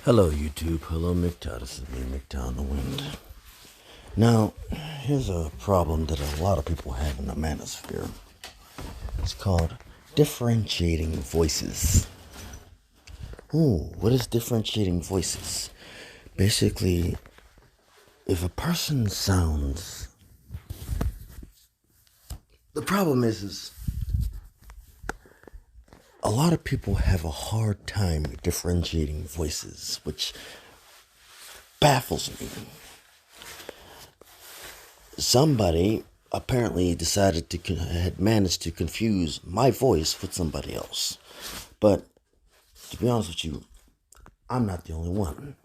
Hello, YouTube. Hello, McTow. This is me, McTow on the Wind. Now, here's a problem that a lot of people have in the manosphere. It's called differentiating voices. What is differentiating voices? Basically, if a person sounds... The problem is a lot of people have a hard time differentiating voices, which baffles me. Somebody apparently had managed to confuse my voice with somebody else. But to be honest with you, I'm not the only one.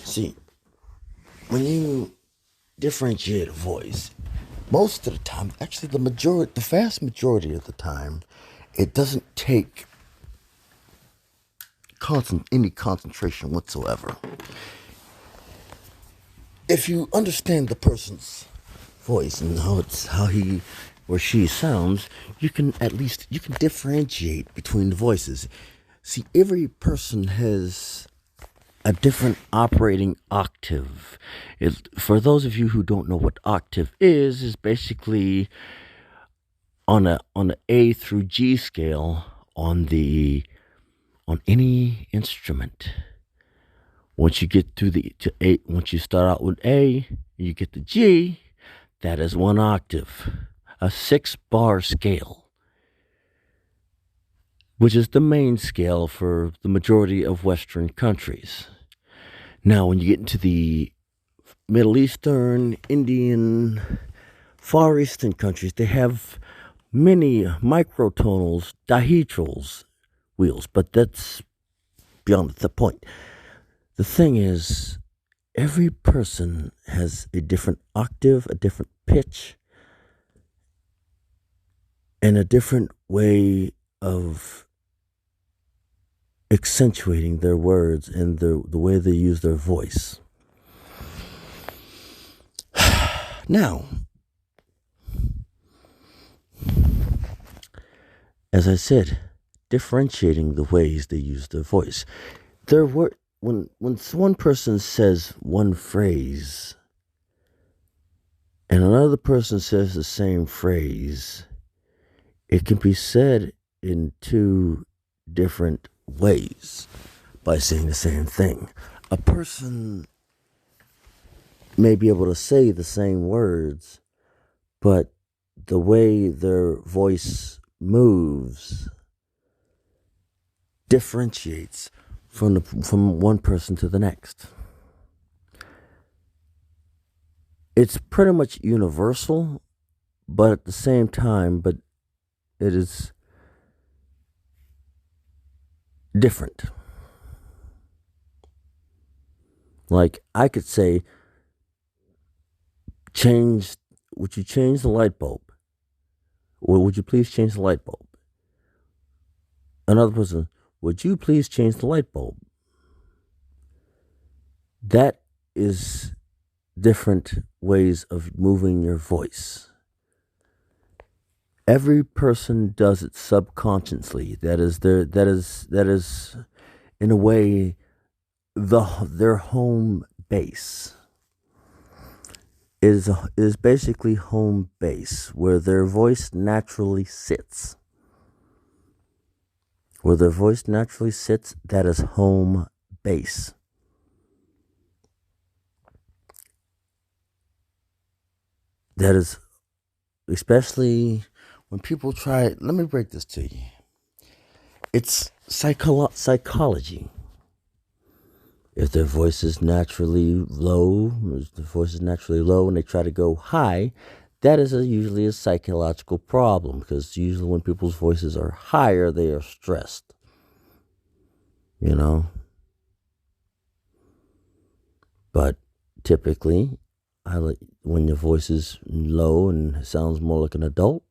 See, when you differentiate a voice, most of the time, actually the vast majority of the time, it doesn't take any concentration whatsoever. If you understand the person's voice and how he or she sounds, you can differentiate between the voices. See, every person has a different operating octave. For those of you who don't know what octave is basically on a A through G scale on any instrument. Once you get to A, once you start out with A, you get to G. That is one octave, a 6-bar scale, which is the main scale for the majority of Western countries. Now, when you get into the Middle Eastern, Indian, Far Eastern countries, they have many microtonals, dihedral wheels, but that's beyond the point. The thing is, every person has a different octave, a different pitch, and a different way of accentuating their words and the way they use their voice. Now, as I said, differentiating the ways they use their voice. When one person says one phrase and another person says the same phrase, it can be said in two different ways by saying the same thing. A person may be able to say the same words, but the way their voice moves differentiates from one person to the next. It's pretty much universal, but at the same time, it is different. Like, I could say, would you change the light bulb? Or would you please change the light bulb? Another person, would you please change the light bulb? That is different ways of moving your voice. Every person does it subconsciously. That is in a way their home base. Is basically home base, where their voice naturally sits. Where their voice naturally sits, that is home base. That is, especially when people try, let me break this to you. It's psychology. If their voice is naturally low, and they try to go high, that is usually a psychological problem, because usually when people's voices are higher, they are stressed. But typically, when your voice is low and sounds more like an adult,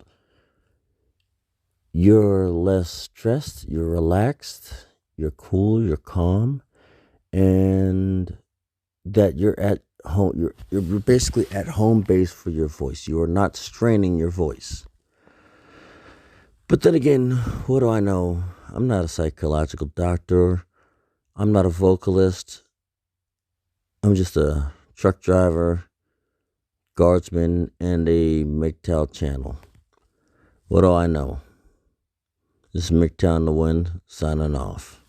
you're less stressed, you're relaxed, you're cool, you're calm, and that you're at home. You're basically at home base for your voice. You are not straining your voice. But then again, what do I know? I'm not a psychological doctor. I'm not a vocalist. I'm just a truck driver, guardsman, and a MGTOW channel. What do I know? This is MGTOW in the Wind, signing off.